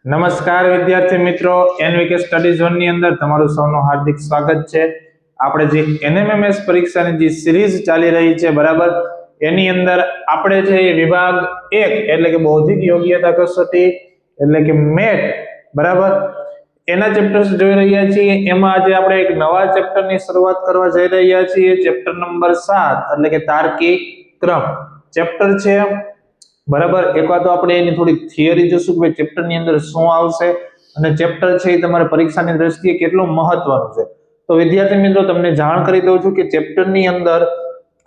નમસ્કાર વિદ્યાર્થી મિત્રો, એનવીકે સ્ટડી ઝોન ની અંદર તમારું સૌનું હાર્દિક સ્વાગત છે. આપણે જે એનએમએમએસ પરીક્ષાની જે સિરીઝ ચાલી રહી છે બરાબર, એની અંદર આપણે જે વિભાગ 1 એટલે કે બૌદ્ધિક યોગ્યતા કસોટી એટલે કે મેટ બરાબર, એના ચેપ્ટર્સ જોઈ રહ્યા છીએ. એમાં આજે આપણે એક નવા ચેપ્ટરની શરૂઆત કરવા જઈ રહ્યા છીએ. ચેપ્ટર નંબર 7 એટલે કે તાર્કિક ક્રમ ચેપ્ટર છે બરાબર. એકવાર તો આપણે એની થોડી થિયરી જોશું કે ચેપ્ટર ની અંદર શું આવશે અને ચેપ્ટર છે એ તમારી પરીક્ષાની દ્રષ્ટિએ કેટલું મહત્વનું છે. તો વિદ્યાર્થી મિત્રો, તમને જાણ કરી દઉં છું કે ચેપ્ટર ની અંદર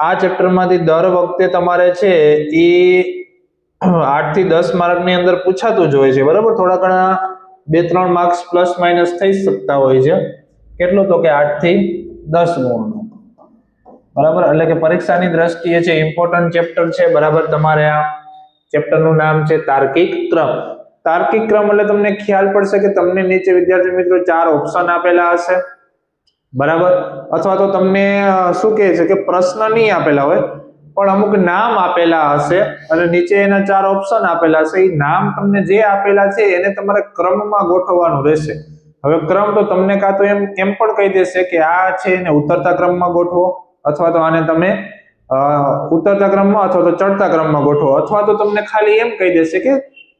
આ ચેપ્ટર માંથી દર વખતે તમારે છે એ 8 થી 10 માર્ક ની અંદર પૂછાતું જ હોય છે બરાબર. થોડા ઘણા 2-3 માર્ક્સ પ્લસ માઇનસ થઈ શકતા હોય છે. કેટલું તો કે 8 થી 10 ગુણનું બરાબર. એટલે કે પરીક્ષાની દ્રષ્ટિએ છે ઇમ્પોર્ટન્ટ ચેપ્ટર છે બરાબર. તમારે આ ચેપ્ટર નું નામ છે તાર્કિક ક્રમ. તાર્કિક ક્રમ એટલે તમને ખ્યાલ પડશે કે તમને નીચે વિદ્યાર્થી મિત્રો 4 ઓપ્શન આપેલા હશે બરાબર, અથવા તો તમને શું કહે છે કે પ્રશ્ન નહીં આપેલા હોય પણ અમુક નામ આપેલા હશે અને નીચે એના 4 ઓપ્શન આપેલા હશે. એ નામ તમને જે આપેલા છે એને તમારે ક્રમમાં ગોઠવવાનું રહેશે. હવે ક્રમ તો તમને કાં તો એમ પણ કહી દેશે કે આ છે એને ઉતરતા ક્રમમાં ગોઠવો, અથવા તો આને તમે ઉતરતા ક્રમમાં અથવા તો ચડતા ક્રમમાં ગોઠવો, અથવા તો તમને ખાલી એમ કહી દેશે કે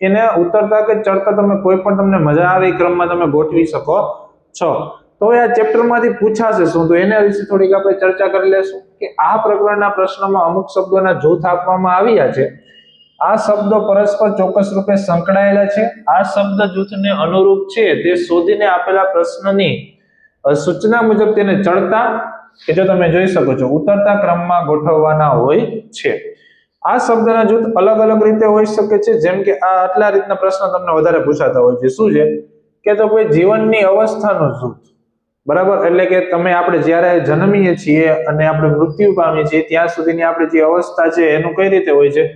એને ઉતરતા કે ચડતા તમે કોઈ પણ તમને મજા આવે એ ક્રમમાં તમે ગોઠવી શકો છો. તો આ ચેપ્ટર માંથી પૂછાશે શું, તો એના વિશે થોડીક આપણે ચર્ચા કરી લેશું કે આ પ્રકરણના પ્રશ્નમાં અમુક શબ્દોના જૂથ આપવામાં આવ્યા છે. આ શબ્દો પરસ્પર ચોક્કસ રૂપે સંકળાયેલા છે. આ શબ્દ જૂથને અનુરૂપ છે તે શોધીને આપેલા પ્રશ્નની સૂચના મુજબ તેને ચડતા કે જો તમે જોઈ શકો છો ઉતરતા ક્રમમાં ગોઠવવાના હોય છે. આ શબ્દના જૂથ અલગ અલગ રીતે હોઈ શકે છે. જેમ કે આ આટલા રીતના પ્રશ્ન તમને વધારે પૂછાતા હોય છે. શું છે કે તો કોઈ જીવનની અવસ્થાનું જૂથ બરાબર. એટલે કે આપણે જ્યારે જન્મીએ છીએ અને આપણે મૃત્યુ પામીએ છીએ ત્યાં સુધીની આપણી જે અવસ્થા છે એનું કઈ રીતે હોય છે,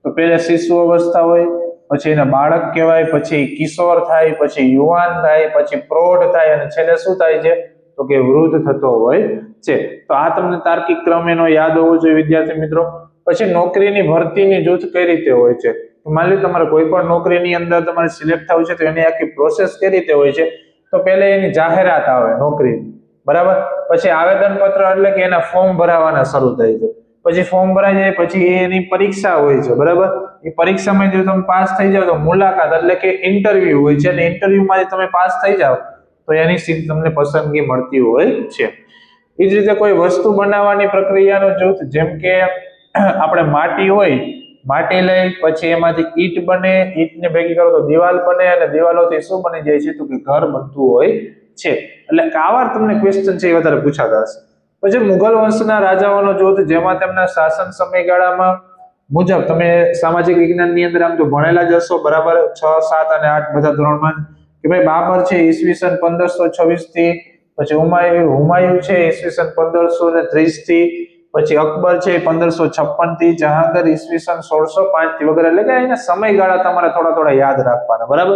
તો પહેલા શિશુ અવસ્થા હોય, પછી એને બાળક કહેવાય, પછી કિશોર થાય, પછી યુવાન થાય, પછી પ્રૌઢ થાય અને છેલ્લે શું થાય છે તો કે વૃદ્ધ થતો હોય છે. તો આ તમને તાર્કિક ક્રમ એનો યાદ હોવો જોઈએ વિદ્યાર્થી મિત્રો. પછી નોકરીની ભરતીની જૂથ કઈ રીતે હોય છે, માની લો તમારે કોઈ પણ નોકરીની અંદર તમારે સિલેક્ટ થવું છે તો એની આખી પ્રોસેસ કઈ રીતે હોય છે, તો પહેલા એની જાહેરાત આવે નોકરી બરાબર, પછી આવેદન પત્ર એટલે કે એના ફોર્મ ભરાવાના શરૂ થાય છે, પછી ફોર્મ ભરાઈ જાય પછી એની પરીક્ષા હોય છે બરાબર. એ પરીક્ષામાં જો તમે પાસ થઈ જાવ તો મુલાકાત એટલે કે ઇન્ટરવ્યુ હોય છે અને ઇન્ટરવ્યુમાં તમે પાસ થઈ જાવ તો એની સીધી તમને પસંદગી મળતી હોય છે. એ જ રીતે કોઈ વસ્તુ બનાવવાની પ્રક્રિયાનો જૂથ, જેમ કે આપણે માટી હોય, માટી લઈ પછી એમાંથી ઈંટ બને, ઈંટને ભેગી કરો તો દિવાલ બને અને દિવાલોથી શું બની જાય છે તો કે ઘર બનતું હોય છે. એટલે આવા તમને ક્વેશ્ચન છે એ વધારે પૂછાતા હશે. પછી મુઘલ વંશના રાજાઓનો જૂથ, જેમાં તેમના શાસન સમયગાળામાં મુજબ તમે સામાજિક વિજ્ઞાનની અંદર આમ તો ભણેલા જ હશો બરાબર, 6, 7 અને 8 બધા ધોરણમાં, કે ભાઈ બાબર છે ઈસવીસન 1526 થી, પછી હુમાયુ છે ઈસવીસન 1530 થી, પછી અકબર છે 1556 થી, જહાંગીર ઈસવીસન 1605 થી વગેરે. એટલે કે એના સમયગાળા તમારે થોડા યાદ રાખવાના બરાબર.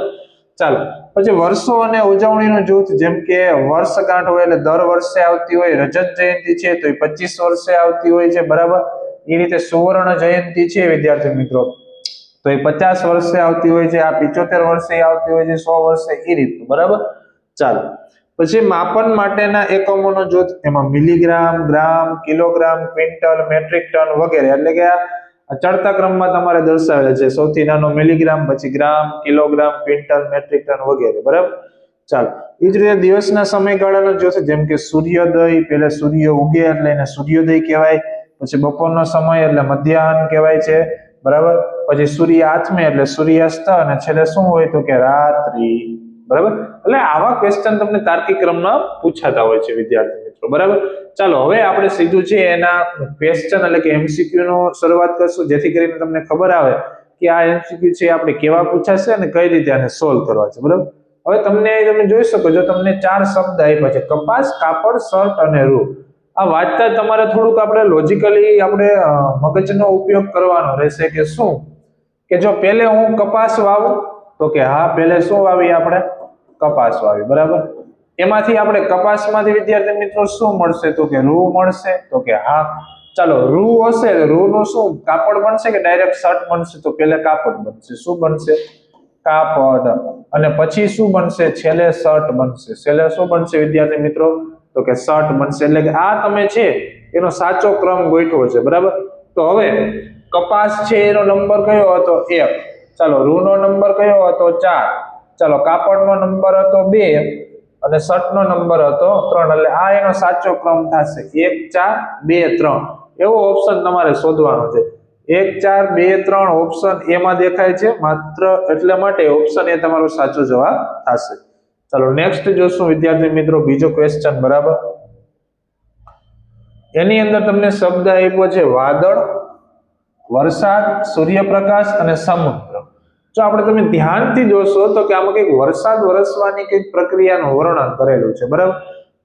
ચાલો, પછી વર્ષો અને ઉજવણીનું જૂથ, જેમ કે વર્ષગાંઠ હોય એટલે દર વર્ષે આવતી હોય, રજત જયંતિ છે તો એ 25 વર્ષે આવતી હોય છે બરાબર. એ રીતે સુવર્ણ જયંતિ છે વિદ્યાર્થી મિત્રો તો એ 50 વર્ષે આવતી હોય છે, આ 75 વર્ષે આવતી હોય છે, 100 વર્ષે, એ રીતનું બરાબર. ચાલો, પછી માપન માટેના એકમોનો જૂથ, એમાં મિલીગ્રામ, ગ્રામ, કિલોગ્રામ, ક્વિન્ટલ, મેટ્રિક ટન વગેરે. એટલે કે આ ચડતા ક્રમમાં તમારે દર્શાવેલ છે. સૌથી નાનો મિલીગ્રામ, પછી ગ્રામ, કિલોગ્રામ, ક્વિન્ટલ, મેટ્રિક ટન વગેરે બરાબર. ચાલો, એ જ રીતે દિવસના સમયગાળાનો જૂથ, જેમ કે સૂર્યોદય, પહેલા સૂર્ય ઉગે એટલે એને સૂર્યોદય કહેવાય, પછી બપોરનો સમય એટલે મધ્યાહન કહેવાય છે બરાબર, પછી સૂર્ય આથમે એટલે સૂર્યાસ્ત અને છેલ્લે શું હોય તો કે રાત્રિ બરાબર. એટલે આવા ક્વેશ્ચન તમને તાર્કિક ક્રમમાં પૂછાતા હોય છે વિદ્યાર્થી મિત્રો બરાબર. ચાલો, હવે આપણે સીધું છે એના ક્વેશ્ચન એટલે કે એમસીક્યુ નો શરૂઆત કરશું, જેથી કરીને તમને ખબર આવે કે આ એમસીક્યુ છે આપણે કેવા પૂછાશે અને કઈ રીતે આને સોલ્વ કરવા છે બરાબર. હવે તમે જોઈ શકો છો, તમને 4 શબ્દ આપ્યા છે, કપાસ, કાપડ, શર્ટ અને રૂ. આ વાંચતા તમારે થોડુંક આપણે લોજિકલી આપણે મગજનો ઉપયોગ કરવાનો રહેશે કે શું, કે જો પહેલે હું કપાસ વાવું તો કે હા, પહેલે શું વાવી આપણે કપાસ વાવી બરાબર. એમાંથી આપણે કપાસમાંથી વિદ્યાર્થી મિત્રો શું મળશે તો કે રૂ મળશે તો કે હા. ચાલો, રૂ હશે, રૂ નું શું કાપડ બનશે કે ડાયરેક્ટ શર્ટ બનશે, તો પહેલા કાપડ બનશે. શું બનશે કાપડ અને પછી શું બનશે છેલ્લે શર્ટ બનશે છેલ્લે શું બનશે વિદ્યાર્થી મિત્રો તો કે શર્ટ બનશે એટલે કે આ તમે છે એનો સાચો ક્રમ ગોઠવો છે બરાબર તો હવે કપાસ છે એનો નંબર કયો હતો 1 ચાલો રૂ નો નંબર કયો હતો 4 ચાલો કાપડનો નંબર હતો 2 અને શર્ટનો નંબર હતો 3 એટલે આ એનો સાચો ક્રમ થશે 1 4 2 3 એવો ઓપ્શન તમારે શોધવાનો છે 1 4 2 3 ઓપ્શન એમાં દેખાય છે માત્ર એટલે માટે ઓપ્શન એ તમારો સાચો જવાબ થશે ચાલો નેક્સ્ટ જોશું વિદ્યાર્થી મિત્રો બીજો ક્વેશ્ચન બરાબર એની અંદર તમને શબ્દ આપ્યો છે વાદળ વરસાદ સૂર્યપ્રકાશ અને સમુદ્ર જો આપણે તમે ધ્યાનથી જોશો તો કે આમાં કંઈક વરસાદ વરસવાની કંઈક પ્રક્રિયાનું વર્ણન કરેલું છે બરાબર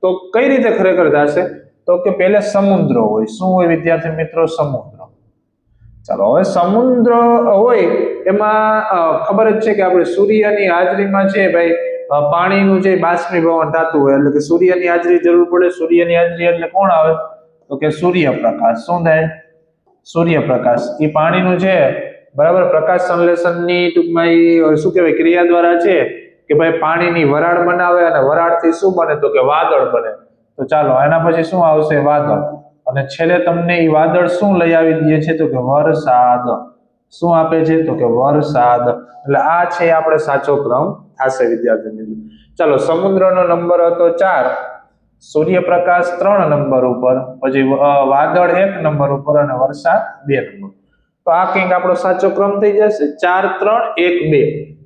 તો કઈ રીતે ખરેખર થશે તો કે પહેલે સમુદ્ર હોય શું હોય વિદ્યાર્થી મિત્રો સમુદ્ર ચાલો હવે સમુદ્ર હોય એમાં ખબર જ છે કે આપણે સૂર્યની હાજરીમાં છે ભાઈ પાણીનું જે બાષ્પીભવન થતું હોય એટલે કે સૂર્યની હાજરી જરૂર પડે સૂર્યની હાજરી એટલે કોણ આવે તો કે સૂર્યપ્રકાશ શું થાય સૂર્યપ્રકાશ એ પાણીનું છે બરાબર પ્રકાશ સંશ્લેષણની ટૂંકમાં એ શું કહેવાય ક્રિયા દ્વારા છે કે ભાઈ પાણીની વરાળ બનાવે અને વરાળથી શું બને તો કે વાદળ બને તો ચાલો એના પછી શું આવશે વાદળ અને છેલ્લે તમને એ વાદળ શું લઈ આવી દે છે તો કે વરસાદ શું આપે છે તો કે વરસાદ એટલે આ છે આપણે સાચો ક્રમ થશે વિદ્યાર્થી મિત્રો ચાલો સમુદ્રનો નંબર હતો 4 સૂર્યપ્રકાશ 3 નંબર ઉપર પછી વાદળ 1 નંબર ઉપર અને વરસાદ 2 નંબર તો આ કંઈક આપણો સાચો ક્રમ થઈ જશે 4 3 1 2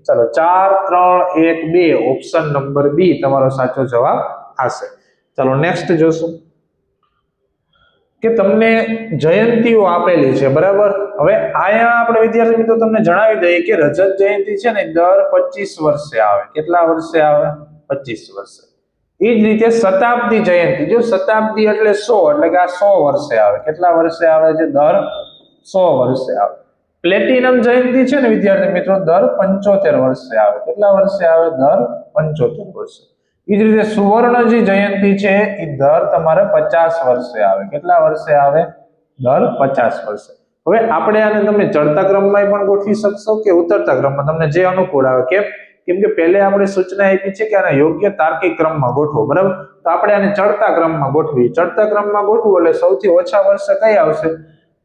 ચાલો 4 3 1 2 ઓપ્શન નંબર બી તમારો સાચો જવાબ થશે ચાલો નેક્સ્ટ જોશું કે તમને જયંતીઓ આપેલી છે બરાબર હવે આયા આપણે વિદ્યાર્થી મિત્રો તમને જણાવી દઈએ કે રજત જયંતી છે ને દર 25 વર્ષે આવે કેટલા વર્ષે આવે 25 વર્ષે એ જ રીતે શતાબ્દી જયંતી જો શતાબ્દી એટલે 100 એટલે કે આ 100 વર્ષે આવે કેટલા વર્ષે આવે છે દર 100 વર્ષે આવે પ્લેટિનમ જયંતી છે ને વિદ્યાર્થી મિત્રો દર 75 વર્ષે આવે કેટલા વર્ષે આવે દર 75 વર્ષે એ જ રીતે સુવર્ણજી જયંતી છે એ દર તમારે 50 વર્ષે આવે કેટલા વર્ષે આવે દર 50 વર્ષે હવે આપણે આને તમે ચડતા ક્રમમાં પણ ગોઠવી શકશો કે ઉતરતા ક્રમમાં તમને જે અનુકૂળ આવે કેમ કે પહેલે આપણે સૂચના આપી છે કે આને યોગ્ય તાર્કિક ક્રમમાં ગોઠવો બરાબર તો આપણે આને ચડતા ક્રમમાં ગોઠવી ચડતા ક્રમમાં ગોઠવો એટલે સૌથી ઓછા વર્ષે કઈ આવશે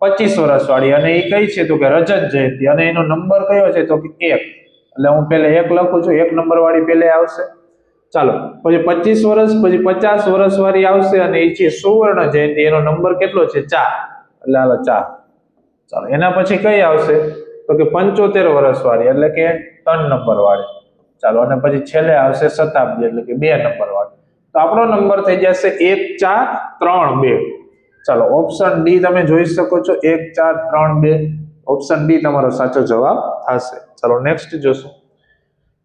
25 વર્ષ વાળી અને એ કઈ છે તો કે રજત જયંતી અને એનો નંબર કયો છે તો કે 1 એટલે હું પહેલે 1 લખું છું 1 નંબર વાળી પહેલે આવશે ચાલો પછી 25 વર્ષ પછી 50 વર્ષ વાળી આવશે અને એ છે સુવર્ણ જયંતી એનો નંબર કેટલો છે 4 એટલે હાલો 4 ચાલો એના પછી કઈ આવશે તો કે 75 વર્ષ વાળી એટલે કે 3 નંબર વાળી ચાલો અને પછી છેલ્લે આવશે શતાબ્દી એટલે કે 2 નંબર વાળી તો આપણો નંબર થઈ જશે 1 4 3 2 ચાલો ઓપ્શન ડી તમે જોઈ શકો છો 1 4 3 2 ઓપ્શન ડી તમારો સાચો જવાબ થશે ચાલો નેક્સ્ટ જોશું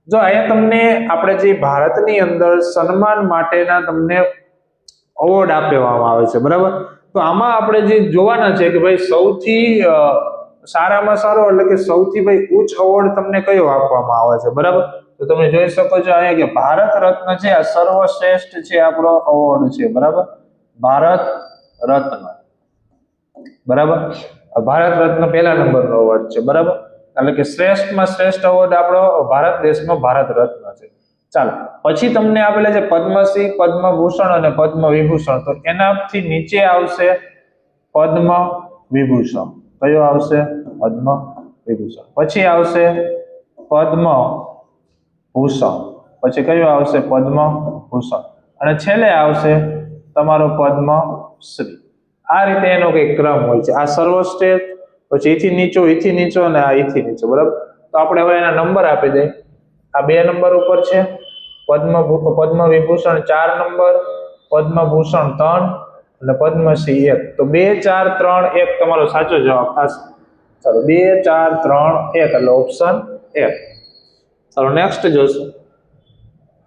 જો અહીંયા તમને આપણે જે ભારતની અંદર સન્માન માટેના તમને એવોર્ડ આપવામાં આવે છે બરાબર તો આમાં આપણે જે જોવાના છે કે ભાઈ સૌથી સારામાં સારો એટલે કે સૌથી ભાઈ ઉચ્ચ એવોર્ડ તમને કયો આપવામાં આવે છે બરાબર તો તમે જોઈ શકો છો અહીંયા કે ભારત રત્ન છે આ સર્વશ્રેષ્ઠ છે આપણો એવોર્ડ છે બરાબર ભારત રત્ન બરાબર ભારત રત્ન પહેલા નંબરનો એવોર્ડ છે બરાબર એટલે કે શ્રેષ્ઠમાં શ્રેષ્ઠ એવોર્ડ આપણો ભારત દેશનો ભારત રત્ન છે ચાલો પછી તમને આપેલા છે પદ્મશ્રી પદ્મભૂષણ અને પદ્મ વિભૂષણ તો એનાથી નીચે આવશે પદ્મ વિભૂષણ કયો આવશે પદ્મ વિભૂષણ પછી આવશે પદ્મ ભૂષણ પછી કયો આવશે પદ્મ ભૂષણ અને છેલ્લે આવશે તમારો પદ્મશ્રી આ રીતે એનો કઈ ક્રમ હોય છે આ સર્વશ્રેષ્ઠ પછી એથી નીચો અને આ એથી નીચો બરાબર તો આપણે હવે એના નંબર આપી દઈએ આ 2 નંબર ઉપર છે પદ્મ વિભૂષણ 4 નંબર પદ્મભૂષણ 3 અને પદ્મશ્રી 1 તો 2 4 3 1 તમારો સાચો જવાબ થશે ચાલો 2 4 3 1 એટલે ઓપ્શન 1 ચાલો નેક્સ્ટ જોશું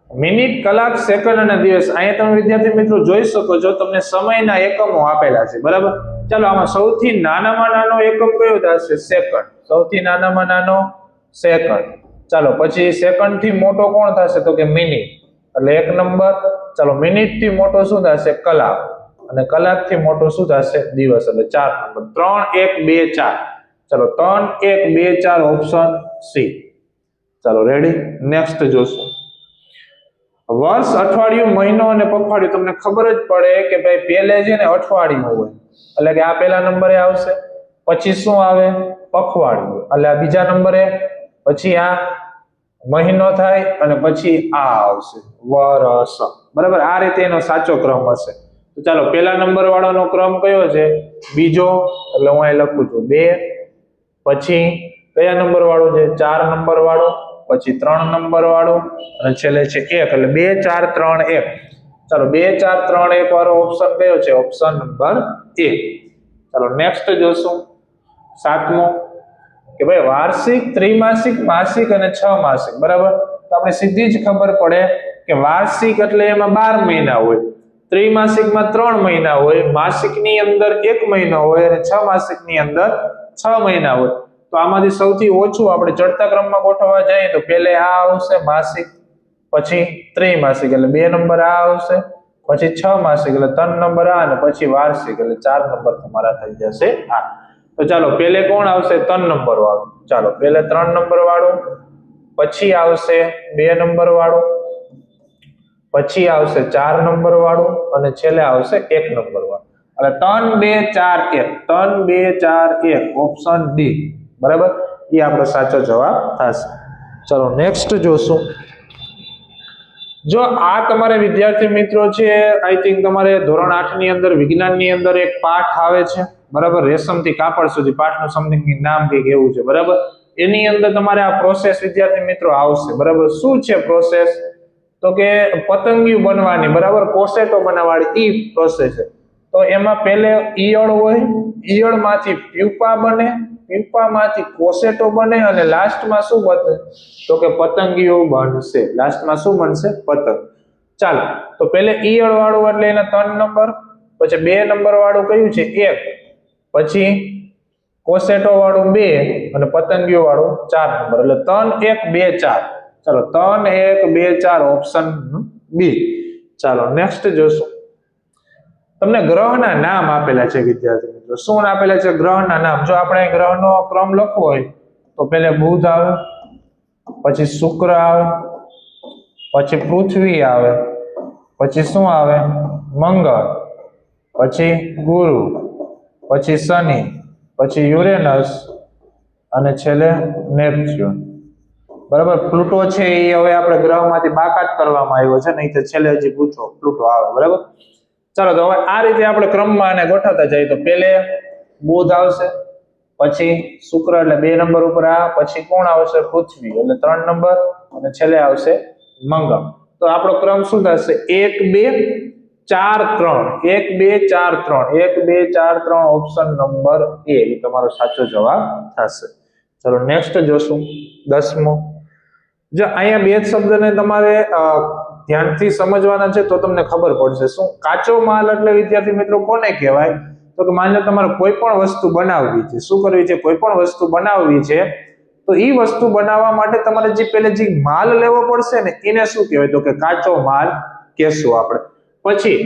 મિનિટ કલાક સેકન્ડ અને દિવસ અહીંયા તમે વિદ્યાર્થી મિત્રો જોઈ શકો છો તમને સમયના એકમો આપેલા છે બરાબર ચાલો આમાં સૌથી નાનામાં નાનો એકમ કયો થશે સેકન્ડ સૌથી નાનામાં નાનો સેકન્ડ ચાલો પછી સેકન્ડ થી મોટો કોણ થશે તો કે મિનિટ એટલે 1 નંબર ચાલો મિનિટ થી મોટો શું થશે કલાક અને કલાક થી મોટો શું થશે દિવસ એટલે 4 નંબર 3 1 2 4 ચાલો 3 1 2 4 ઓપ્શન સી ચાલો રેડી. નેક્સ્ટ જોશું વર્ષ, અઠવાડિયું, મહિનો અને પખવાડિયું. તમને ખબર જ પડે કે ભાઈ પહેલે છે ને અઠવાડિયું હોય એટલે કે આ પહેલા નંબરે આવશે, પછી શું આવે પખવાડિયું એટલે આ બીજા નંબરે, પછી આ મહિનો થાય અને પછી આ આવશે વર્ષ. બરાબર, આ રીતે એનો સાચો ક્રમ હશે. તો ચાલો પહેલા નંબર વાળાનો ક્રમ કયો છે બીજો, એટલે હું અહીં લખું છું 2. પછી કયા નંબર વાળો છે 4 નંબર વાળો, પછી 3 નંબર વાળો અને છેલ્લે છે 1 એટલે 2 4 3 1. ચાલો 2 4 3 1 વાળો ઓપ્શન કયો છે ઓપ્શન નંબર A. ચાલો નેક્સ્ટ જોશું 7મો કે ભાઈ વાર્ષિક, ત્રિમાસિક, માસિક અને 6 માસિક. બરાબર, તો આપણે સીધી જ ખબર પડે કે વાર્ષિક એટલે એમાં 12 મહિના હોય, ત્રિમાસિકમાં 3 મહિના હોય, માસિકની અંદર 1 મહિનો હોય અને 6 માસિકની અંદર 6 મહિના હોય. તો આમાંથી સૌથી ઓછું આપણે ચડતા ક્રમમાં ગોઠવવા જઈએ તો પહેલે આ આવશે માસિક, પછી ત્રિમાસિક એટલે 2 નંબર આ આવશે, પછી 6 માસિક એટલે 3 નંબર આ અને પછી વાર્ષિક એટલે 4 નંબર તમારા થઈ જશે આ. તો ચાલો પહેલે કોણ આવશે 3 નંબર વાળું. ચાલો પહેલે 3 નંબર વાળું, પછી આવશે 2 નંબર વાળું, પછી આવશે 4 નંબર વાળું અને છેલ્લે આવશે 1 નંબર વાળું. એટલે 3 2 4 1, 3 2 4 1 ઓપ્શન ડી. બરાબર, એ આપણો સાચો જવાબ થશે. ચલો નેક્સ્ટ જોશું. જો આ તમારે વિદ્યાર્થી મિત્રો છે, આઈ થિંક તમારે ધોરણ 8 ની અંદર વિજ્ઞાનની અંદર એક પાઠ આવે છે. બરાબર, રેશમથી કાપડ સુધી પાઠનું સમથિંગ નામ કંઈક એવું છે. બરાબર, એની અંદર તમારે આ પ્રોસેસ વિદ્યાર્થી મિત્રો આવશે. બરાબર, શું છે પ્રોસેસ તો કે પતંગિયું બનવાની, બરાબર, કોસેટો બનાવવાની ઈ પ્રોસેસ છે. તો એમાં પહેલે ઈયળ હોય, ઈયળમાંથી પ્યુપા બને, પ્યુપામાંથી કોસેટો બને અને લાસ્ટમાં શું બને તો કે પતંગિયું બનશે. લાસ્ટમાં શું બનશે પતંગ. ચાલો તો પહેલે ઈયળ વાળું એટલે એના 3 નંબર, પછી 2 નંબર વાળું કયું છે 1, પછી કોસેટો વાળું 2 અને પતંગિયું વાળું 4 નંબર એટલે 3 1 2 4. ચાલો 3 1 2 4 ઓપ્શન બી. ચાલો નેક્સ્ટ જોશું. તમને ગ્રહના નામ આપેલા છે વિદ્યાર્થી મિત્રો. શું આપેલા છે ગ્રહના નામ? જો આપણે ગ્રહનો ક્રમ લખવો હોય તો પહેલે બુધ આવે, પછી શુક્ર આવે, પછી પૃથ્વી આવે, પછી શું આવે મંગળ, પછી ગુરુ, પછી શનિ, પછી યુરેનસ અને છેલ્લે નેપચ્યુન. બરાબર, પ્લુટો છે એ હવે આપણે ગ્રહમાંથી બાકાત કરવામાં આવ્યો છે, નહીં તો છેલ્લે હજી પ્લુટો આવે. બરાબર, ચાલો તો હવે આ રીતે આપણે ક્રમમાં આને ગોઠવતા જઈએ તો પહેલે બુધ આવશે, પછી શુક્ર એટલે 2 નંબર ઉપર આ, પછી કોણ આવશે પૃથ્વી એટલે 3 નંબર અને છેલ્લે આવશે મંગળ. તો આપણો ક્રમ શું થશે 1 2 4 3, 1 2 4 3, 1 2 4 3 ઓપ્શન નંબર A એ તમારો સાચો જવાબ થશે. ચલો નેક્સ્ટ જોશું 10મો. જો અહીંયા બે જ શબ્દને તમારે ધ્યાનથી સમજવાના છે તો તમને ખબર પડશે. શું કાચો માલ એટલે વિદ્યાર્થી મિત્રો કોને કહેવાય તો કે માની લો તમારે કોઈ પણ વસ્તુ બનાવવી છે. શું કરવી છે? કોઈ પણ વસ્તુ બનાવવી છે તો એ વસ્તુ બનાવવા માટે તમારે જે પહેલે જે માલ લેવો પડશે ને એને શું કહેવાય તો કે કાચો માલ કહેશું આપણે. પછી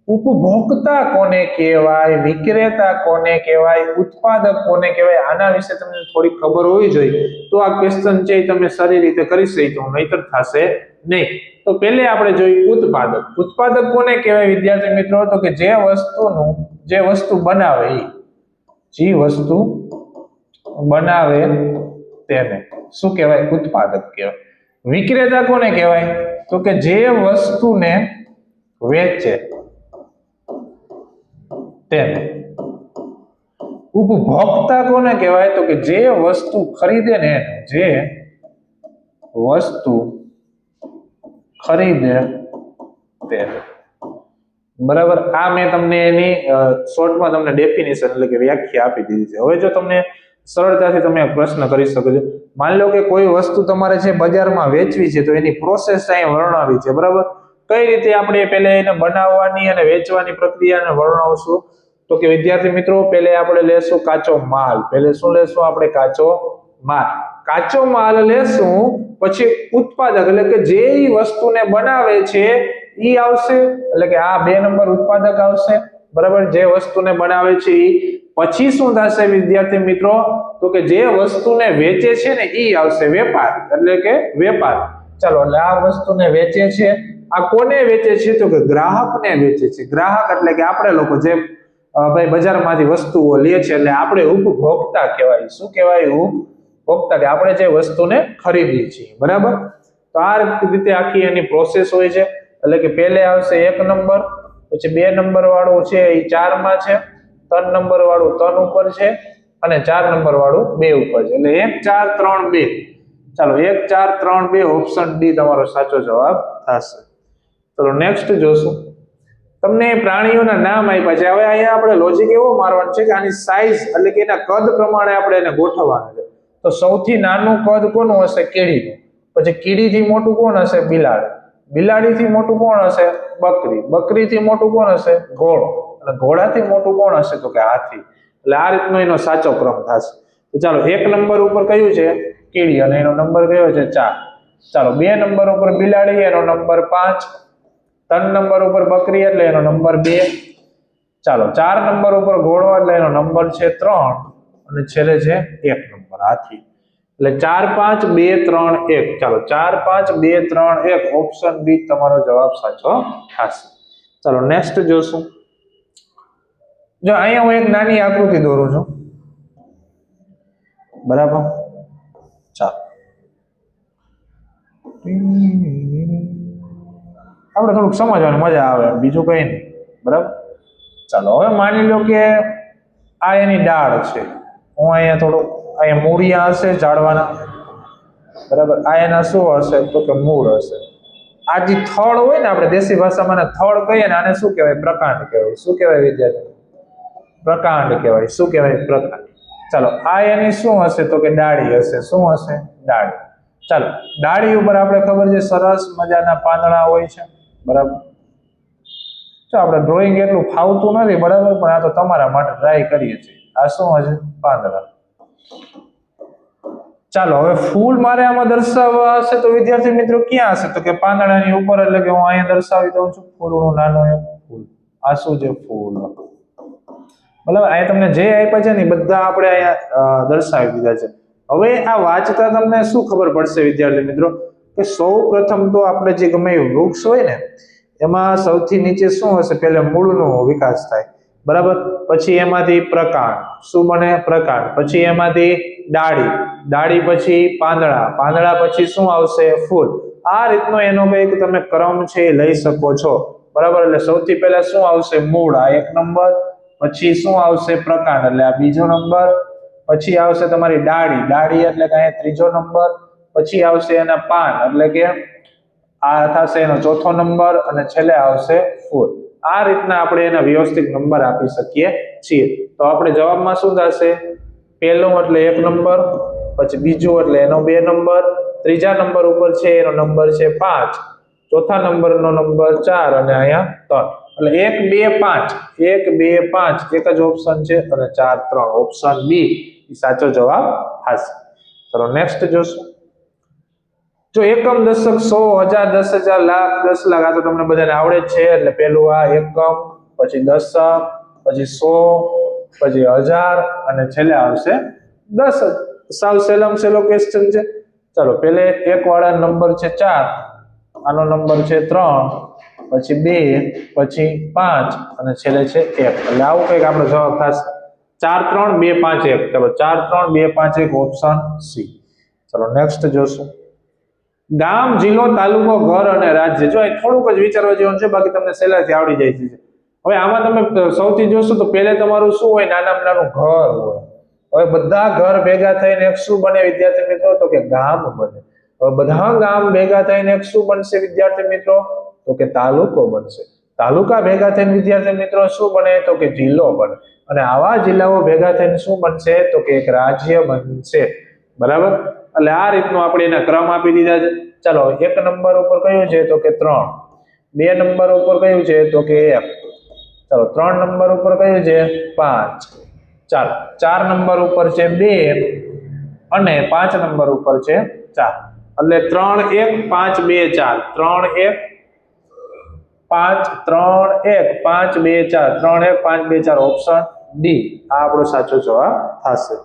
ઉપભોક્તા કોને કહેવાય, વિક્રેતા કોને કહેવાય, ઉત્પાદક કોને કહેવાય, આના વિશે તમને થોડી ખબર હોવી જોઈએ તો આ ક્વેશ્ચન છે તમે સારી રીતે કરી શકશો, નહીતર થશે નહીં. તો પહેલે આપણે જોઈએ ઉત્પાદક. ઉત્પાદક કોને કહેવાય વિદ્યાર્થી મિત્રો તો કે જે વસ્તુ બનાવે જે વસ્તુ બનાવે તેને શું કહેવાય ઉત્પાદક કહેવાય. વિક્રેતા કોને કહેવાય તો કે જે વસ્તુને વેચે તેને. ઉપભોક્તા કોને કહેવાય તો કે જે વસ્તુ ખરીદે ને, જે વસ્તુ ખરીદે તેને. બરાબર, આ મેં તમને એની શોર્ટમાં તમને ડેફિનેશન એટલે કે વ્યાખ્યા આપી દીધી છે. હવે જો તમને સરળતાથી તમે એક પ્રશ્ન કરી શકો છો. માની લો કે કોઈ વસ્તુ તમારે છે બજારમાં વેચવી છે તો એની પ્રોસેસ અહીં વર્ણવી છે. બરાબર, કઈ રીતે આપણે પહેલા એને બનાવવાની અને વેચવાની પ્રક્રિયાને વર્ણવશું તો કે વિદ્યાર્થી મિત્રો પહેલે આપણે લેશું કાચો માલ. પહેલે શું લેશું આપણે કાચો માલ. કાચો માલ લેશું પછી ઉત્પાદક એટલે કે જે વસ્તુને બનાવે છે ઈ આવશે એટલે કે આ 2 નંબર ઉત્પાદક આવશે. બરાબર, જે વસ્તુને બનાવે છે ઈ પછી શું થશે વિદ્યાર્થી મિત્રો? તો કે જે વસ્તુને વેચે છે ને એ આવશે વેપાર, એટલે કે વેપાર. ચાલો, એટલે આ વસ્તુને વેચે છે, આ કોને વેચે છે? તો કે ગ્રાહકને વેચે છે. ગ્રાહક એટલે કે આપણે લોકો જે ભાઈ બજારમાંથી વસ્તુઓ લે છે, એટલે આપણે ઉપભોક્તા કહેવાય. શું કહેવાય? ઉપભોક્તા, કે આપણે જે વસ્તુને ખરીદીએ છીએ. બરાબર? તો આ રીતે આખી એની પ્રોસેસ હોય છે. એટલે કે પહેલે આવશે 1 નંબર, પછી 2 નંબર વાળું છે એ 4 માં છે, 3 નંબર વાળું 3 ઉપર છે, અને 4 નંબર વાળું 2 ઉપર છે. એટલે 1 4 3 2. ચાલો, 1 4 3 2 ઓપ્શન ડી તમારો સાચો જવાબ થશે. ચલો નેક્સ્ટ જોશું. તમને પ્રાણીઓના નામ આપ્યા છે. હવે અહીંયા આપણે લોજિક એવો મારવાનું છે કે આની સાઈઝ, એટલે કે એના કદ પ્રમાણે આપણે એને ગોઠવવાનું છે. તો સૌથી નાનું કદ કોનું હશે? કીડીનું. પછી કીડીથી મોટું કોણ હશે? બિલાડી. બિલાડીથી મોટું કોણ હશે? બકરી. બકરીથી મોટું કોણ હશે? ઘોડો. અને ઘોડાથી મોટું કોણ હશે? તો કે હાથી. એટલે આ રીતનો એનો સાચો ક્રમ થશે. તો ચાલો, 1 નંબર ઉપર કયું છે? કીડી, અને એનો નંબર કયો છે? 4. ચાલો, 2 નંબર ઉપર બિલાડી, એનો નંબર 5. 3 નંબર ઉપર બકરી, એટલે એનો નંબર 2. ચાલો, 4 નંબર ઉપર ઘોડો, એટલે એનો નંબર છે 3. અને છેલ્લે છે 1 નંબર હાથી. એટલે 4 5 2 3 1. ચાલો, 4 5 2 3 1 ઓપ્શન બી તમારો જવાબ સાચો થશે. ચાલો નેક્સ્ટ જોશું. જો અહીંયા હું એક નાની આકૃતિ દોરું છું. બરાબર? ચાલો, આપણે થોડુંક સમજવાની મજા આવે, બીજું કઈ નહીં. બરાબર? ચાલો, હવે માની લો કે આ એની ડાળ છે. હું અહીંયા થોડુંક, અહીંયા મૂળિયા હશે ઝાડવાના. બરાબર? આ એના શું હશે? તો કે મૂળ હશે. આ જે થડ હોય ને, આપણે દેશી ભાષામાં થડ કહીએ ને, આને શું કહેવાય? પ્રકાંડ કહેવાય. શું કહેવાય વિદ્યાર્થી? પ્રકાંડ કહેવાય. શું કહેવાય? પ્રકાંડ. ચાલો, આ એની શું હશે? તો કે ડાળી હશે. શું હશે? ડાળી. ચાલો, ડાળી ઉપર આપણે ખબર છે સરસ મજાના પાંદડા હોય છે. બરાબર? તો આપણે ડ્રોઈંગ એટલું ફાવતું નથી, બરાબર, પણ આ તો તમારા માટે ટ્રાય કરીએ છીએ. આ શું હશે? પાંદડા. ચાલો, હવે ફૂલ મારે આમાં દર્શાવવા હશે તો વિદ્યાર્થી મિત્રો ક્યાં હશે? તો કે પાંદડાની ઉપર. એટલે કે હું અહીંયા દર્શાવી દઉં છું ફૂલનું નાનું એક ફૂલ. આ શું છે? ફૂલ. મતલબ અહીંયા તમને જે આપ્યા છે ને બધા આપણે અહીંયા દર્શાવી દીધા છે. હવે આ વાંચતા તમને શું ખબર પડશે વિદ્યાર્થી મિત્રો? કે સૌ પ્રથમ તો આપણે જે ગમે એ વૃક્ષ હોય ને, એમાં સૌથી નીચે શું હશે? પહેલા મૂળનો વિકાસ થાય. બરાબર? પછી એમાંથી પ્રકાંડ. શું બને? પ્રકાંડ. પછી એમાંથી ડાળી. ડાળી પછી પાંદડા. પાંદડા પછી શું આવશે? ફૂલ. આ રીતનો એનો કંઈક તમે ક્રમ છે એ લઈ શકો છો. બરાબર? એટલે સૌથી પહેલા શું આવશે? મૂળ, આ 1 નંબર. પછી શું આવશે? પ્રકાંડ, એટલે આ બીજો નંબર. પછી આવશે તમારી ડાળી. ડાળી એટલે કે અહીંયા ત્રીજો નંબર. પછી આવશે એના પાન, એટલે કે આ થશે એનો ચોથો નંબર. અને છેલ્લે આવશે ફૂલ. આ રીતના આપણે એના વ્યવસ્થિત નંબર આપી શકીએ છીએ. તો આપણે જવાબમાં શું થશે? પહેલું એટલે 1 નંબર, પછી બીજું એટલે એનો 2 નંબર, ત્રીજા નંબર ઉપર છે એનો નંબર છે 5, ચોથા નંબરનો નંબર 4, અને અહીંયા 3. એટલે 1 2 5, 1 2 5 એક જ ઓપ્શન છે, અને 4 3. ઓપ્શન બી એ સાચો જવાબ થશે. ચલો નેક્સ્ટ જોશું. જો એકમ, દશક, 100 1000 10,000 લાખ 10 લાખ, આ તો તમને બધાને આવડે જ છે. એટલે પેલું આ એકમ, પછી દશક, પછી 100, પછી 1000, અને છેલ્લે આવશે 10. સાવ સહેલામાં સહેલો ક્વેશ્ચન છે. ચાલો, પેલે 1 વાળા નંબર છે 4, આનો નંબર છે 3, પછી 2, પછી 5, અને છેલ્લે છે 1. એટલે આવું કંઈક આપણો જવાબ થશે. 4 3 2 5 1. ચલો, 4 3 2 5 1 ઓપ્શન સી. ચલો નેક્સ્ટ જોશું. ગામ, જિલ્લો, તાલુકો, ઘર અને રાજ્ય. જો અહીં થોડુંક જ વિચારવા જેવું છે, બાકી તમને સહેલાઈથી આવડી જાય છે. હવે આમાં તમે સૌથી જોશો તો પહેલે તમારું શું હોય? નાનામાં નાનું ઘર હોય. હવે બધા ઘર ભેગા થઈને એક શું બને વિદ્યાર્થી મિત્રો? તો કે ગામ બને. હવે બધા ગામ ભેગા થઈને એક શું બનશે વિદ્યાર્થી મિત્રો? તો કે તાલુકો બનશે. તાલુકા ભેગા થઈને વિદ્યાર્થી મિત્રો શું બને? તો કે જિલ્લો બને. અને આવા જિલ્લાઓ ભેગા થઈને શું બનશે? તો કે એક રાજ્ય બનશે. બરાબર? એટલે આ રીતનું આપણે એના ક્રમ આપી દીધા છે. ચાલો, 1 નંબર ઉપર કયું છે? તો કે 3. 2 નંબર ઉપર કયું છે? તો કે 1. ચાલો, 3 નંબર ઉપર કયું છે? 5. ચાલો, 4 નંબર ઉપર છે 2, અને 5 નંબર ઉપર છે 4. એટલે 3 1 5 2 4. 3 1 5 3 1 5 2 4. 3 1 5 2 4 ઓપ્શન ડી આ આપણો સાચો જવાબ થશે.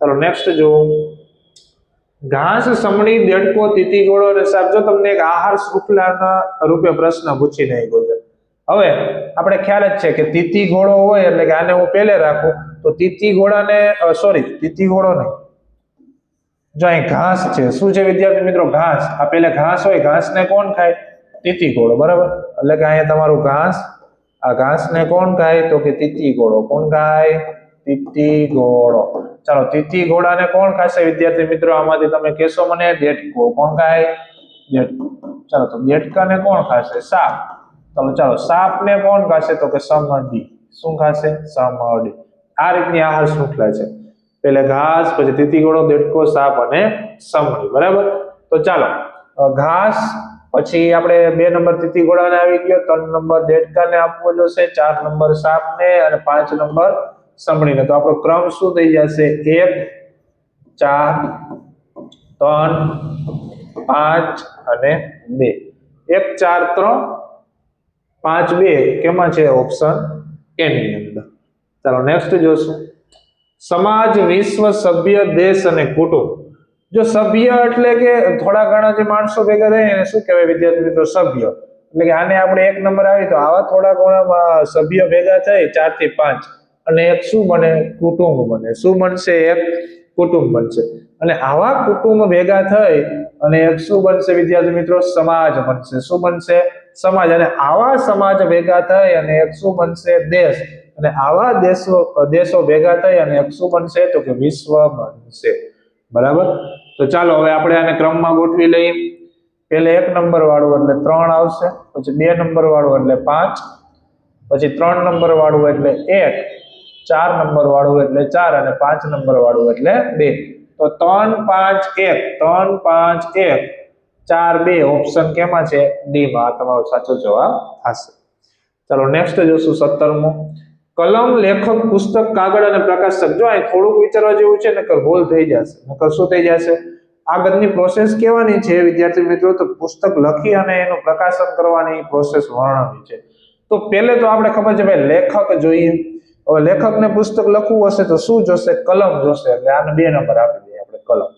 ચાલો નેક્સ્ટ જો ઘાસ, સમણી, દેડકો, તીતી ઘોડો અને સાપ. જો તમને એક આહાર શૃંખલાના રૂપે પ્રશ્ન પૂછી નાખ્યો છે. હવે આપણે ખ્યાલ જ છે કે તીતી ઘોડો હોય એટલે કે આને હું પહેલે રાખું તો તીતી ઘોડાને તીતી ઘોડો નહીં. જો અહીં ઘાસ છે, શું છે વિદ્યાર્થી મિત્રો? ઘાસ. આ પહેલે ઘાસ હોય, ઘાસને કોણ ખાય? તીતી ઘોડો, બરાબર. એટલે કે અહીંયા તમારું ઘાસ, આ ઘાસને કોણ ખાય? તો કે તીતી ઘોડો. કોણ ખાય? તીતી ઘોડો. ચાલો તીતી ઘોડાને કોણ ખાશે વિદ્યાર્થી મિત્રો? આમાંથી તમે કહેશો મને? દેડકો. કોણ ખાય? દેડકો. ચાલો તો દેડકાને કોણ ખાશે? સાપ. ચાલો સાપને કોણ ખાશે? તો કે સમડી. શું ખાશે? સમડી. આ રીતની આહાર શૃંખલા છે. પહેલે ઘાસ, પછી તીતી ઘોડો, દેડકો, સાપ અને સમડી, બરાબર. તો ચાલો ઘાસ, પછી આપણે 2 નંબર તીતી ઘોડાને આવી ગયો, 3 નંબર દેડકાને આપવો જોશે, 4 નંબર સાપને અને 5 નંબર સમડીને. તો આપણો ક્રમ શું થઈ જશે? 1 4 3 5 અને 2. 1 4 3 5 2 કેમાં છે? ઓપ્શન એ ની અંદર. ચાલો નેક્સ્ટ જોશું. સમાજ, વિશ્વ, સભ્ય, દેશ અને કુટુંબ. જો સભ્ય એટલે કે થોડા ઘણા જે માણસો ભેગા થાય એને શું કહેવાય વિદ્યાર્થી મિત્રો? સભ્ય. એટલે કે આને આપણે 1 નંબર આવી તો આવા થોડા ઘણા સભ્ય ભેગા થાય 4 થી 5 અને એક શું બને? કુટુંબ બને. શું બનશે? એક કુટુંબ બનશે. અને આવા કુટુંબ ભેગા થઈ અને એક શું બનશે વિદ્યાર્થી મિત્રો? સમાજ બનશે. શું બનશે? સમાજ. અને આવા સમાજ ભેગા થઈ અને એક શું બનશે? દેશ. અને આવા દેશો ભેગા થઈ અને એક શું બનશે? તો કે વિશ્વ બનશે, બરાબર. તો ચાલો હવે આપણે આને ક્રમમાં ગોઠવી લઈએ. પહેલે 1 નંબર વાળું એટલે 3 આવશે, પછી 2 નંબર વાળું એટલે 5, પછી 3 નંબર વાળું એટલે 1, 4 નંબર વાળું એટલે 4 અને 5 નંબર વાળું એટલે 2. તો 3 5 1 3 5 1 4 2 ઓપ્શન કેમાં છે? ડી માં. આ તમારો સાચો જવાબ થશે. ચાલો નેક્સ્ટ જોશું 17મો. કલમ, લેખક, પુસ્તક, કાગળ અને પ્રકાશક. જો અહીં થોડુંક વિચારવા જેવું છે, નકર ભૂલ થઈ જશે. નકર શું થઈ જશે? આગળની પ્રોસેસ કેવાની છે વિદ્યાર્થી મિત્રો? તો પુસ્તક લખી અને એનું પ્રકાશન કરવાની પ્રોસેસ વર્ણવવી છે. તો પહેલે તો આપણે ખબર છે ભાઈ લેખક જોઈએ. હવે લેખકને પુસ્તક લખવું હશે તો શું જોશે? કલમ જોશે. એટલે આને 2 નંબર આપી દઈએ આપણે, કલમ,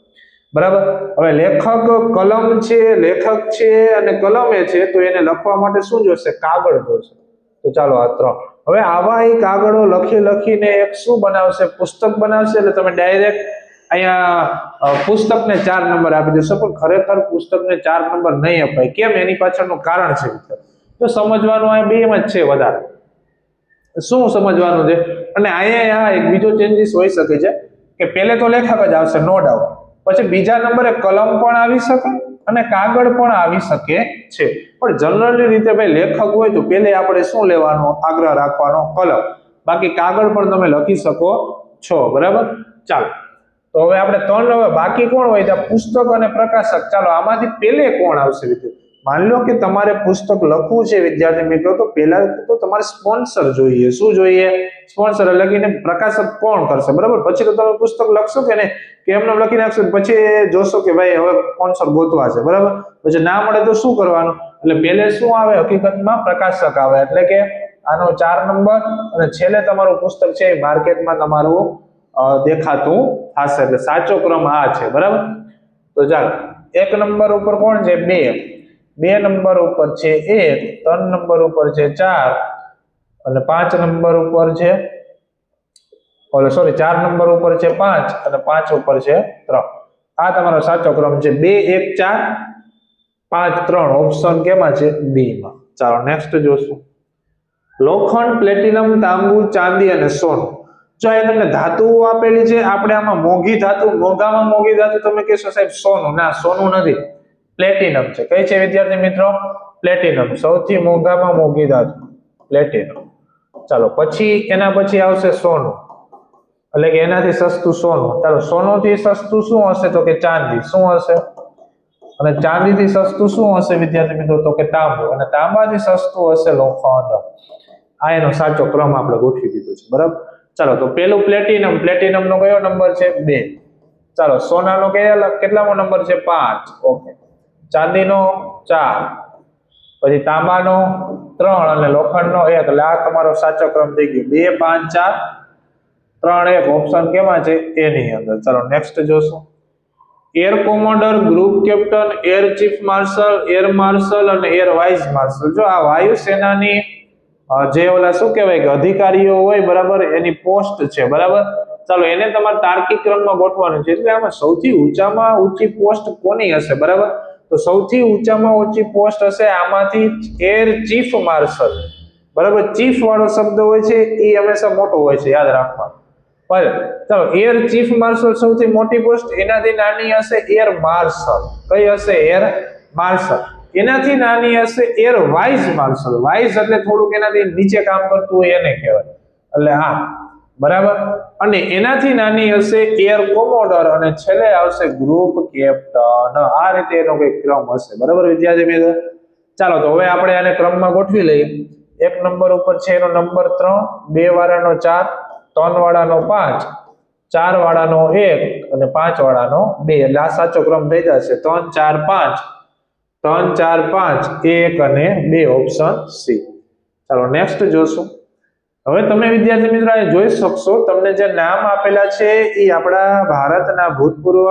બરાબર. હવે લેખક કલમ છે, લેખક છે અને કલમે છે, તો એને લખવા માટે શું જોશે? કાગળ જોશે. તો ચાલો આ 3. હવે આવા એ કાગળો લખીને એક શું બનાવશે? પુસ્તક બનાવશે. એટલે તમે ડાયરેક્ટ અહીંયા પુસ્તકને 4 નંબર આપી દેશો, પણ ખરેખર પુસ્તકને 4 નંબર નહીં અપાય. કેમ? એની પાછળનું કારણ છે તો સમજવાનું આ 2 માં જ છે વધારે. શું સમજવાનું છે? અને અહીંયા એક બીજો ચેન્જીસ હોઈ શકે છે કે પહેલે તો લેખક જ આવશે, નો ડાઉટ. પછી બીજા નંબરે કલમ પણ આવી શકે અને કાગળ પણ આવી શકે છે. પણ જનરલી રીતે ભાઈ લેખક હોય તો પહેલે આપણે શું લેવાનો આગ્રહ રાખવાનો? કલમ. બાકી કાગળ પણ તમે લખી શકો છો, બરાબર. ચાલો તો હવે આપણે 3 હવે બાકી કોણ હોય? ત્યાં પુસ્તક અને પ્રકાશક. ચાલો આમાંથી પહેલે કોણ આવશે વિદ્યાર્થી? માની લો કે તમારે પુસ્તક લખવું છે વિદ્યાર્થી મિત્રો, તો પહેલા તો તમારે સ્પોન્સર જોઈએ. શું જોઈએ? સ્પોન્સર. એટલે કે પ્રકાશક કોણ કરશે, બરાબર. પછી તો તમે પુસ્તક લખશો કે નહીં, કે એમને લખી નાખશો, પછી જોશો કે ભાઈ હવે સ્પોન્સર ગોતવા છે, બરાબર. પછી ના મળે તો શું કરવાનું? એટલે પહેલે શું આવે? હકીકતમાં પ્રકાશક આવે. એટલે કે આનો 4 નંબર અને છેલ્લે તમારું પુસ્તક છે એ માર્કેટમાં તમારું દેખાતું થશે. એટલે સાચો ક્રમ આ છે, બરાબર. તો ચાલો 1 નંબર ઉપર કોણ છે? 2 નંબર ઉપર છે 1, 3 નંબર ઉપર છે 4 અને 5 નંબર ઉપર છે 4 નંબર ઉપર છે 5 અને 5 ઉપર છે 3. આ તમારો સાચો ક્રમ છે. 2 1 4 5 3 ઓપ્શન કેમાં છે? બી માં. ચાલો નેક્સ્ટ જોશું. લોખંડ, પ્લેટિનમ, તાંબુ, ચાંદી અને સોનું. જો એ તમને ધાતુઓ આપેલી છે, આપણે આમાં મોંઘી ધાતુ, મોંઘામાં મોંઘી ધાતુ તમે કહેશો સાહેબ સોનું. ના, સોનું નથી, પ્લેટિનમ છે. કઈ છે વિદ્યાર્થી મિત્રો? પ્લેટિનમ. સૌથી મોંઘામાં મોંઘી ધાતુ પ્લેટિનમ. ચાલો પછી એના પછી આવશે સોનું, એટલે કે એનાથી સસ્તું સોનું. ચાલો સોનુંથી સસ્તું શું હશે? તો કે ચાંદી. શું હશે? અને ચાંદીથી સસ્તું શું હશે વિદ્યાર્થી મિત્રો? તો કે તાંબુ. અને તાંબાથી સસ્તું હશે લોખંડ. આ એનો સાચો ક્રમ આપણે ગોઠવી દીધો છે, બરાબર. ચાલો તો પેલું પ્લેટિનમ. પ્લેટિનમનો કયો નંબર છે? 2. ચાલો સોનાનો કેટલામો નંબર છે? 5. ઓકે. ચાંદીનો 4, પછી તાંબાનો 3 અને લોખંડનો 1. એટલે આ તમારો સાચો ક્રમ થઈ ગયો. 2 5 4 3-1 ઓપ્શન કેમાં છે એની અંદર. ચાલો નેક્સ્ટ જોશું. Air commodore, group captain, air chief marshal, air marshal અને એર વાઇસ માર્શલ. જો આ વાયુસેનાની જે ઓલા શું કહેવાય કે અધિકારીઓ હોય બરાબર એની પોસ્ટ છે બરાબર. ચાલો એને તમારે તાર્કિક ક્રમમાં ગોઠવવાનું છે. એટલે આમાં સૌથી ઊંચામાં ઊંચી પોસ્ટ કોની હશે બરાબર? તો સૌથી ઊંચામાં ઊંચી પોસ્ટ હશે આમાંથી એર ચીફ માર્શલ બરાબર. ચીફ વાળો શબ્દ હોય છે એ હંમેશા મોટો હોય છે, યાદ રાખવાનું. પણ ચાલો એર ચીફ માર્શલ સૌથી મોટી પોસ્ટ, એનાથી નાની હશે એર માર્શલ. કઈ હશે? Air marshal. એનાથી નાની હશે એર વાઇસ માર્શલ. વાઇસ એટલે થોડુંક એનાથી નીચે કામ કરતું હોય એને કહેવાય. એટલે હા બરાબર. અને એનાથી નાની હશે એર કોમોડર અને છેલ્લે આવશે ગ્રુપ કેપ્ટન. આ રીતે એનો કઈ ક્રમ હશે બરાબર વિદ્યાર્થી મિત્રો. ચાલો તો હવે આપણે આને ક્રમમાં ગોઠવી લઈએ. 1 નંબર ઉપર છે એનો નંબર 3, 2 વાળાનો 4, 3 વાળાનો 5, 4 વાળાનો 1 અને 5 વાળાનો 2. એટલે આ સાચો ક્રમ થઈ જશે 3 4 5, 3 4 5 1 અને 2 ઓપ્શન સી. ચાલો નેક્સ્ટ જોશું. હવે તમે વિદ્યાર્થી મિત્રો આ જોઈ શકશો તમને જે નામ આપેલા છે એ આપણા ભારતના ભૂતપૂર્વ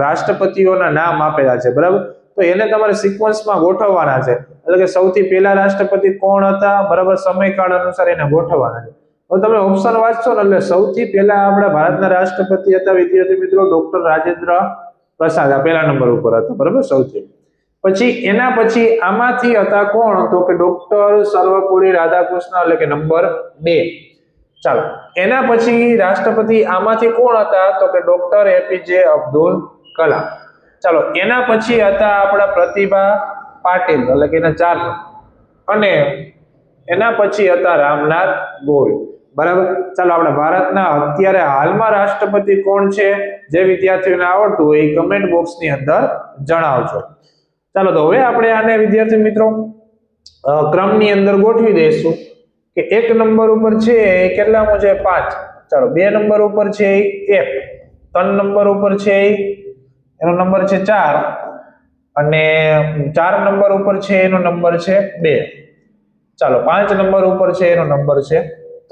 રાષ્ટ્રપતિઓના નામ આપેલા છે બરાબર. તો એને તમારે સિક્વન્સમાં ગોઠવવાના છે. એટલે કે સૌથી પહેલા રાષ્ટ્રપતિ કોણ હતા બરાબર, સમયકાળ અનુસાર એને ગોઠવવાના છે. હવે તમે ઓપ્શન વાંચશો ને એટલે સૌથી પહેલા આપણા ભારતના રાષ્ટ્રપતિ હતા વિદ્યાર્થી મિત્રો ડોક્ટર રાજેન્દ્ર પ્રસાદ. આ પહેલા નંબર ઉપર હતા બરાબર સૌથી. પછી એના પછી આમાંથી હતા કોણ? તો કે ડોક્ટર સર્વપલ્લી રાધાકૃષ્ણ એટલે કે નંબર 2. ચાલો એના પછી રાષ્ટ્રપતિ આમાંથી કોણ હતા? તો કે ડોક્ટર એપીજે અબ્દુલ કલામ. ચાલો એના પછી હતા આપણા પ્રતિભા પાટીલ એટલે કે એના 4. અને એના પછી હતા રામનાથ ગોવિંદ બરાબર. ચાલો આપણા ભારતના અત્યારે હાલમાં રાષ્ટ્રપતિ કોણ છે જે વિદ્યાર્થીઓને આવડતું હોય એ કમેન્ટ બોક્સની અંદર જણાવજો. ચાલો તો હવે આપણે આને વિદ્યાર્થી મિત્રો ક્રમની અંદર ગોઠવી દઈશું કે 1 નંબર ઉપર છે એ કેટલામો છે? 5. ચાલો 2 નંબર ઉપર છે 1, 3 નંબર ઉપર છે એનો નંબર છે 4 અને 4 નંબર ઉપર છે એનો નંબર છે 2. ચાલો 5 નંબર ઉપર છે એનો નંબર છે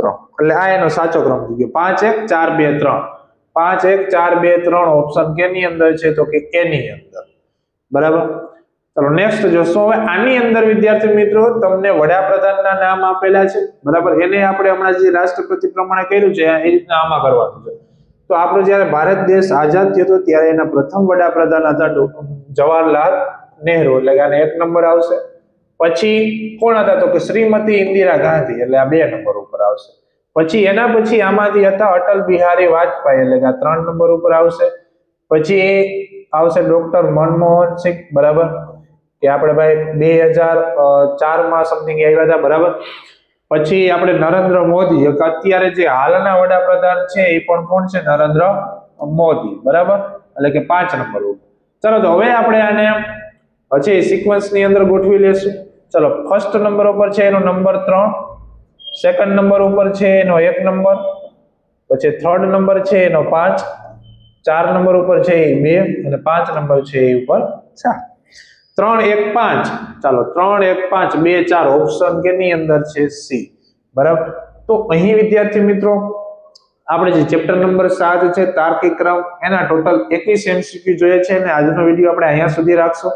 3. એટલે આ એનો સાચો ક્રમ થઈ ગયો 5 1 4 2 3. 5 1 4 2 3 ઓપ્શન કેની અંદર છે? તો કે એની અંદર બરાબર. ચાલો નેક્સ્ટ જોશું. હવે આની અંદર વિદ્યાર્થી મિત્રો તમને વડાપ્રધાનના નામ આપેલા છે બરાબર. એને આપણે હમણાં જે રાષ્ટ્રપતિ પ્રમાણે કર્યું છે એ રીતના આમાં કરવાનું છે. તો આપણો જ્યારે ભારત દેશ આઝાદ થયો હતો ત્યારે એના પ્રથમ વડાપ્રધાન હતા જવાહરલાલ નહેરુ. એટલે કે આને 1 નંબર આવશે. પછી કોણ હતા? તો કે શ્રીમતી ઇન્દિરા ગાંધી. એટલે આ 2 નંબર ઉપર આવશે. પછી એના પછી આમાંથી હતા અટલ બિહારી વાજપેયી. એટલે કે આ 3 નંબર ઉપર આવશે. પછી આવશે ડોક્ટર મનમોહન સિંહ બરાબર, કે આપણે ભાઈ 2004 માં સમથિંગ આવ્યા હતા બરાબર. પછી આપણે નરેન્દ્ર મોદી અત્યારે જે હાલના વડાપ્રધાન છે એ પણ કોણ છે? નરેન્દ્ર મોદી બરાબર. એટલે કે 5 નંબર ઉપર. ચલો તો હવે આપણે આને પછી સિક્વન્સ ની અંદર ગોઠવી લેશું. ચલો ફર્સ્ટ નંબર ઉપર છે એનો નંબર 3, સેકન્ડ નંબર ઉપર છે એનો 1 નંબર, પછી થર્ડ નંબર છે એનો 5, 4 નંબર ઉપર છે એ 2 અને 5 નંબર છે એ ઉપર 4. 3 1 5. ચાલો 3 1 5 2 4 ઓપ્શન કેની અંદર છે? સી બરાબર. તો અહીં વિદ્યાર્થી મિત્રો આપણે જે ચેપ્ટર નંબર 7 છે તાર્કિક ક્રમ એના ટોટલ 21 MCQ જોઈએ છે અને આજનો વિડિયો આપણે અહીંયા સુધી રાખશું.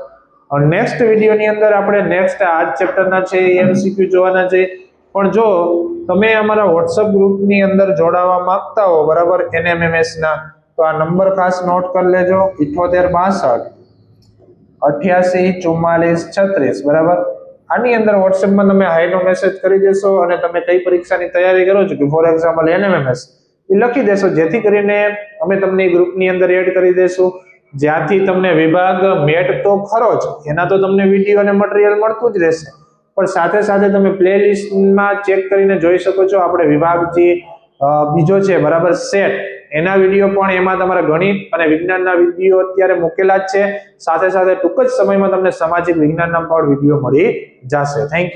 અને નેક્સ્ટ વિડિયોની અંદર આપણે નેક્સ્ટ આ ચેપ્ટરના છે MCQ જોવાના છે. પણ જો તમે અમારા WhatsApp ગ્રુપની અંદર જોડાવા માંગતા હો બરાબર NMMS ના, તો આ નંબર ખાસ નોટ કરી લેજો 7862 88 44 36 બરાબર. આની અંદર WhatsApp માં તમે હાઈ નો મેસેજ કરી દેશો અને તમે કઈ પરીક્ષાની તૈયારી કરો છો કે ફોર એક્ઝામ્પલ NMMS એ લખી દેશો, જેથી કરીને અમે તમને ગ્રુપની અંદર એડ કરી દેશું. જ્યાંથી તમને વિભાગ મેટ તો ખરો જ, એના તો તમને વિડીયો અને મટીરીયલ મળતું જ રહેશે, પણ સાથે સાથે તમે પ્લેલિસ્ટમાં ચેક કરીને જોઈ શકો છો આપણે વિભાગ જે બીજો છે બરાબર સેટ, એના વિડીયો પણ એમાં તમારા ગણિત અને વિજ્ઞાનના વિડીયો અત્યારે મૂકેલા જ છે. સાથે સાથે ટૂંક જ સમયમાં તમને સામાજિક વિજ્ઞાનના પણ વિડીયો મળી જશે. Thank you.